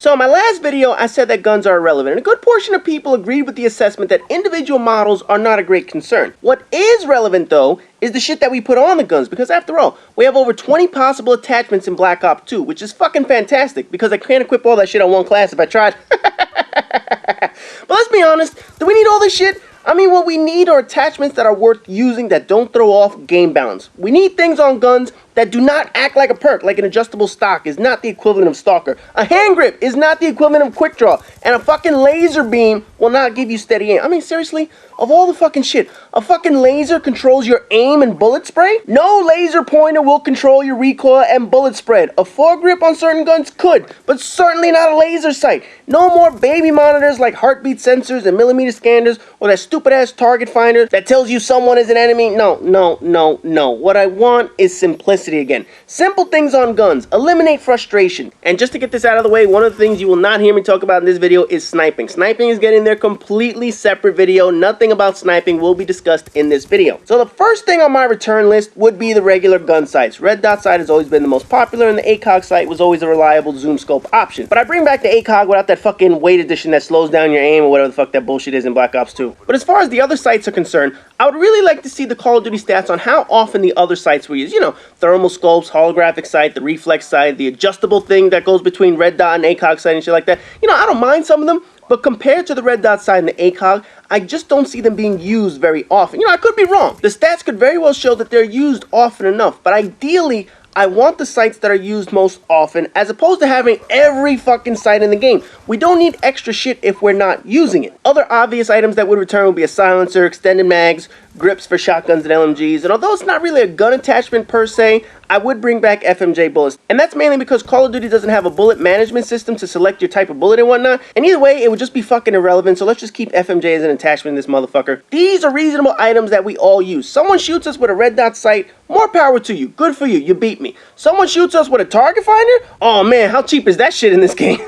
So in my last video, I said that guns are irrelevant, and a good portion of people agreed with the assessment that individual models are not a great concern. What is relevant though is the shit that we put on the guns, because after all, we have over 20 possible attachments in Black Ops 2, which is fucking fantastic, because I can't equip all that shit on one class if I tried. But let's be honest, do we need all this shit? I mean, what we need are attachments that are worth using that don't throw off game balance. We need things on guns that do not act like a perk, like an adjustable stock is not the equivalent of Stalker. A hand grip is not the equivalent of Quick Draw. And a fucking laser beam will not give you steady aim. I mean, seriously, of all the fucking shit, a fucking laser controls your aim and bullet spray? No laser pointer will control your recoil and bullet spread. A foregrip on certain guns could, but certainly not a laser sight. No more baby monitors like heartbeat sensors and millimeter scanners or that stupid ass target finder that tells you someone is an enemy. No. What I want is simplicity again. Simple things on guns. Eliminate frustration. And just to get this out of the way, one of the things you will not hear me talk about in this video is sniping. Sniping is getting their completely separate video. Nothing about sniping will be discussed in this video. So the first thing on my return list would be the regular gun sights. Red dot sight has always been the most popular, and the ACOG sight was always a reliable zoom scope option. But I bring back the ACOG without that fucking weight addition that slows down your aim or whatever the fuck that bullshit is in Black Ops 2. But as far as the other sights are concerned, I would really like to see the Call of Duty stats on how often the other sights were used. You know, thermal scopes, holographic sight, the reflex sight, the adjustable thing that goes between red dot and ACOG sight and shit like that. You know, I don't mind some of them, but compared to the red dot sight and the ACOG, I just don't see them being used very often. You know, I could be wrong. The stats could very well show that they're used often enough, but ideally, I want the sights that are used most often, as opposed to having every fucking sight in the game. We don't need extra shit if we're not using it. Other obvious items that would return would be a silencer, extended mags, grips for shotguns and LMGs, and although it's not really a gun attachment per se, I would bring back FMJ bullets. And that's mainly because Call of Duty doesn't have a bullet management system to select your type of bullet and whatnot, and either way, it would just be fucking irrelevant, so let's just keep FMJ as an attachment in this motherfucker. These are reasonable items that we all use. Someone shoots us with a red dot sight, more power to you. Good for you, you beat me. Someone shoots us with a target finder? Oh man, how cheap is that shit in this game?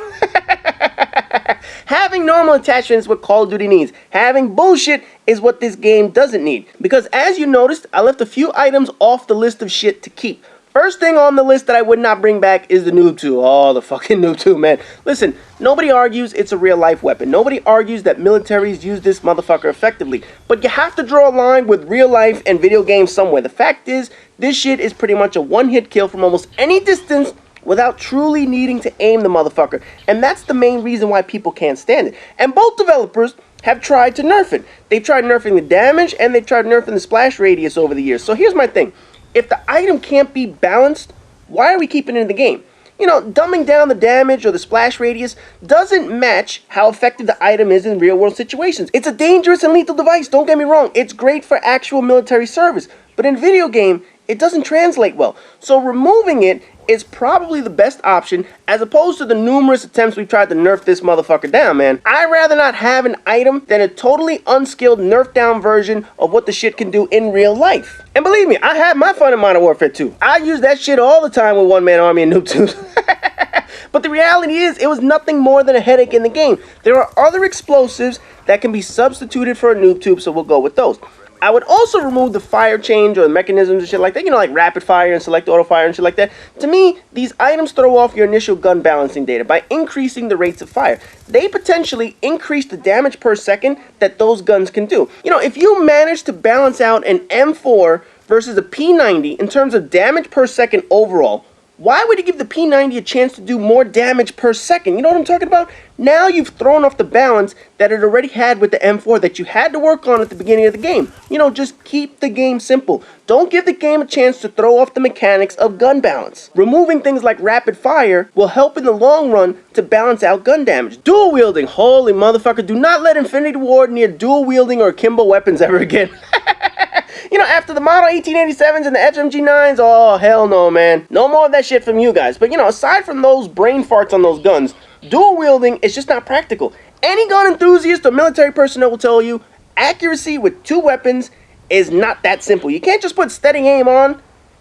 Having normal attachments is what Call of Duty needs. Having bullshit is what this game doesn't need. Because as you noticed, I left a few items off the list of shit to keep. First thing on the list that I would not bring back is the Noob 2. Oh, the fucking Noob 2, man. Listen, nobody argues it's a real life weapon. Nobody argues that militaries use this motherfucker effectively. But you have to draw a line with real life and video games somewhere. The fact is, this shit is pretty much a one-hit kill from almost any distance without truly needing to aim the motherfucker. And that's the main reason why people can't stand it. And both developers have tried to nerf it. They've tried nerfing the damage, and they've tried nerfing the splash radius over the years. So here's my thing. If the item can't be balanced, why are we keeping it in the game? You know, dumbing down the damage or the splash radius doesn't match how effective the item is in real world situations. It's a dangerous and lethal device, don't get me wrong. It's great for actual military service. But in video game, it doesn't translate well. So removing it is probably the best option, as opposed to the numerous attempts we've tried to nerf this motherfucker down, man. I'd rather not have an item than a totally unskilled nerf down version of what the shit can do in real life. And believe me, I had my fun in Modern Warfare 2. I use that shit all the time with one-man army and noob tubes. But the reality is, it was nothing more than a headache in the game. There are other explosives that can be substituted for a noob tube, so we'll go with those. I would also remove the fire change or the mechanisms and shit like that, you know, like rapid fire and select auto fire and shit like that. To me, these items throw off your initial gun balancing data by increasing the rates of fire. They potentially increase the damage per second that those guns can do. You know, if you manage to balance out an M4 versus a P90 in terms of damage per second overall, why would you give the P90 a chance to do more damage per second? You know what I'm talking about? Now you've thrown off the balance that it already had with the M4 that you had to work on at the beginning of the game. You know, just keep the game simple. Don't give the game a chance to throw off the mechanics of gun balance. Removing things like rapid fire will help in the long run to balance out gun damage. Dual wielding, holy motherfucker, do not let Infinity Ward near dual wielding or akimbo weapons ever again. You know, after the Model 1887s and the FMG9s, oh, hell no, man. No more of that shit from you guys. But, you know, aside from those brain farts on those guns, dual wielding is just not practical. Any gun enthusiast or military personnel will tell you, accuracy with two weapons is not that simple. You can't just put steady aim on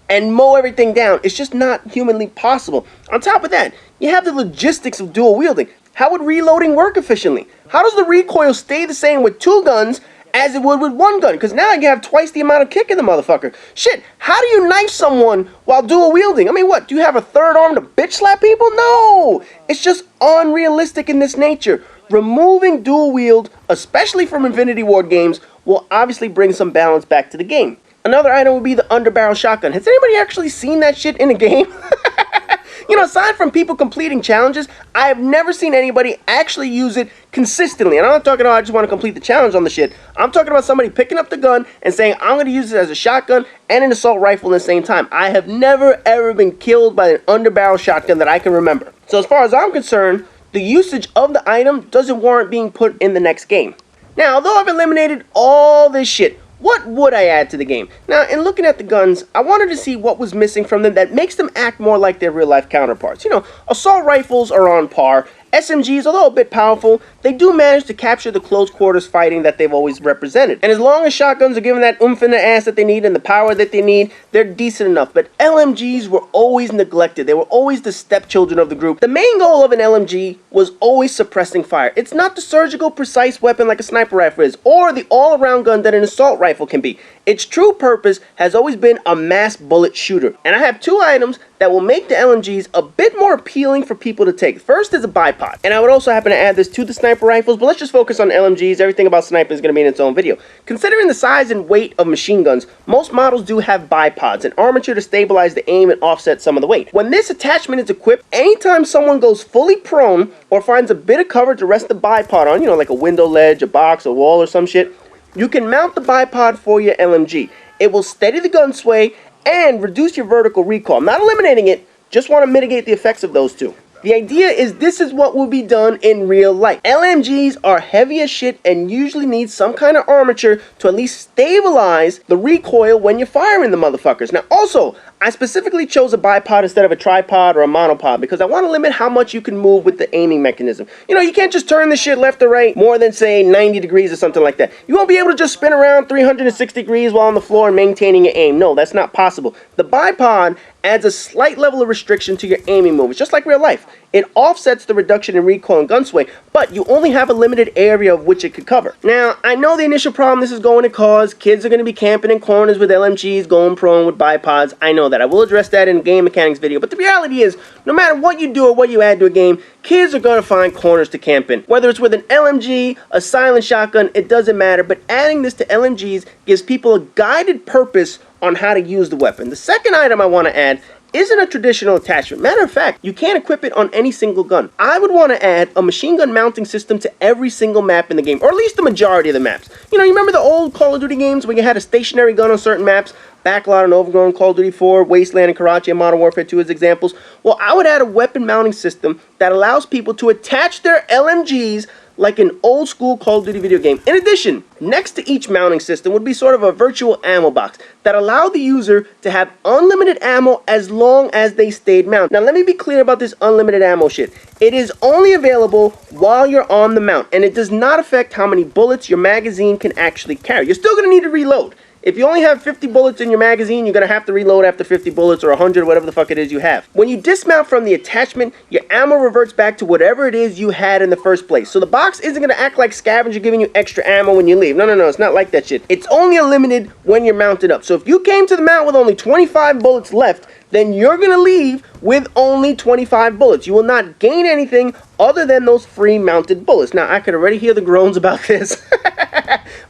and mow everything down. It's just not humanly possible. On top of that, you have the logistics of dual wielding. How would reloading work efficiently? How does the recoil stay the same with two guns as it would with one gun, because now you have twice the amount of kick in the motherfucker. Shit, how do you knife someone while dual wielding? I mean, what, do you have a third arm to bitch slap people? No! It's just unrealistic in this nature. Removing dual wield, especially from Infinity Ward games, will obviously bring some balance back to the game. Another item would be the underbarrel shotgun. Has anybody actually seen that shit in a game? You know, aside from people completing challenges, I have never seen anybody actually use it consistently. And I'm not talking about I just want to complete the challenge on the shit. I'm talking about somebody picking up the gun and saying, I'm going to use it as a shotgun and an assault rifle at the same time. I have never, ever been killed by an underbarrel shotgun that I can remember. So as far as I'm concerned, the usage of the item doesn't warrant being put in the next game. Now, although I've eliminated all this shit, what would I add to the game? Now, in looking at the guns, I wanted to see what was missing from them that makes them act more like their real-life counterparts. You know, assault rifles are on par. SMGs, although a bit powerful, they do manage to capture the close quarters fighting that they've always represented. And as long as shotguns are given that oomph in the ass that they need and the power that they need, they're decent enough. But LMGs were always neglected. They were always the stepchildren of the group. The main goal of an LMG was always suppressing fire. It's not the surgical, precise weapon like a sniper rifle is, or the all-around gun that an assault rifle can be. Its true purpose has always been a mass bullet shooter. And I have two items that will make the LMGs a bit more appealing for people to take. First is a bipod. And I would also happen to add this to the sniper rifles, but let's just focus on LMGs. Everything about sniping is going to be in its own video. Considering the size and weight of machine guns, most models do have bipods, an armature to stabilize the aim and offset some of the weight. When this attachment is equipped, anytime someone goes fully prone or finds a bit of cover to rest the bipod on, you know, like a window ledge, a box, a wall, or some shit, you can mount the bipod for your LMG. It will steady the gun sway and reduce your vertical recoil. I'm not eliminating it, just want to mitigate the effects of those two. The idea is this is what will be done in real life. LMGs are heavy as shit and usually need some kind of armature to at least stabilize the recoil when you're firing the motherfuckers. Now also, I specifically chose a bipod instead of a tripod or a monopod because I want to limit how much you can move with the aiming mechanism. You know, you can't just turn this shit left or right more than, say, 90 degrees or something like that. You won't be able to just spin around 360 degrees while on the floor and maintaining your aim. No, that's not possible. The bipod adds a slight level of restriction to your aiming moves, just like real life. It offsets the reduction in recoil and gun sway, but you only have a limited area of which it could cover. Now, I know the initial problem this is going to cause. Kids are going to be camping in corners with LMGs, going prone with bipods. I know that. I will address that in the game mechanics video, but the reality is, no matter what you do or what you add to a game, kids are going to find corners to camp in. Whether it's with an LMG, a silent shotgun, it doesn't matter, but adding this to LMGs gives people a guided purpose on how to use the weapon. The second item I want to add isn't a traditional attachment. Matter of fact, you can't equip it on any single gun. I would want to add a machine gun mounting system to every single map in the game, or at least the majority of the maps. You know, you remember the old Call of Duty games where you had a stationary gun on certain maps? Backlot and Overgrown, Call of Duty 4, Wasteland and Karachi and Modern Warfare 2 as examples. Well, I would add a weapon mounting system that allows people to attach their LMGs like an old school Call of Duty video game. In addition, next to each mounting system would be sort of a virtual ammo box that allowed the user to have unlimited ammo as long as they stayed mounted. Now let me be clear about this unlimited ammo shit. It is only available while you're on the mount, and it does not affect how many bullets your magazine can actually carry. You're still going to need to reload. If you only have 50 bullets in your magazine, you're going to have to reload after 50 bullets or 100, whatever the fuck it is you have. When you dismount from the attachment, your ammo reverts back to whatever it is you had in the first place. So the box isn't going to act like scavenger giving you extra ammo when you leave. No, it's not like that shit. It's only limited when you're mounted up. So if you came to the mount with only 25 bullets left, then you're going to leave with only 25 bullets. You will not gain anything other than those free mounted bullets. Now, I could already hear the groans about this.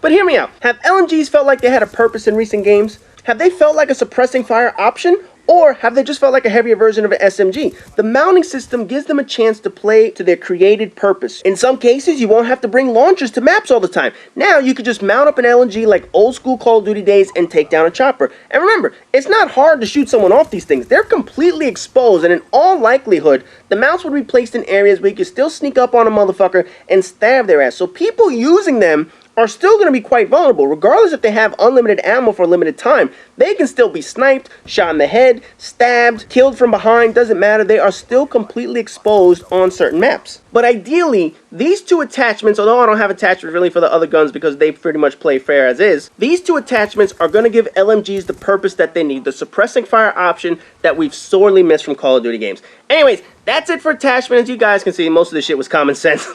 But hear me out. Have LMGs felt like they had a purpose in recent games? Have they felt like a suppressing fire option? Or have they just felt like a heavier version of an SMG? The mounting system gives them a chance to play to their created purpose. In some cases, you won't have to bring launchers to maps all the time. Now, you could just mount up an LMG like old school Call of Duty days and take down a chopper. And remember, it's not hard to shoot someone off these things. They're completely exposed, and in all likelihood, the mounts would be placed in areas where you can still sneak up on a motherfucker and stab their ass. So people using them are still going to be quite vulnerable. Regardless if they have unlimited ammo for a limited time, they can still be sniped, shot in the head, stabbed, killed from behind, doesn't matter. They are still completely exposed on certain maps. But ideally, these two attachments, although I don't have attachments really for the other guns because they pretty much play fair as is, these two attachments are going to give LMGs the purpose that they need, the suppressing fire option that we've sorely missed from Call of Duty games. Anyways, that's it for attachment. As you guys can see, most of this shit was common sense.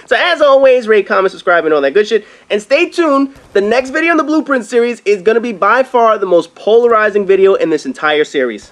So as always, rate, comment, subscribe, and all that good shit. And stay tuned. The next video in the BluePrint series is going to be by far the most polarizing video in this entire series.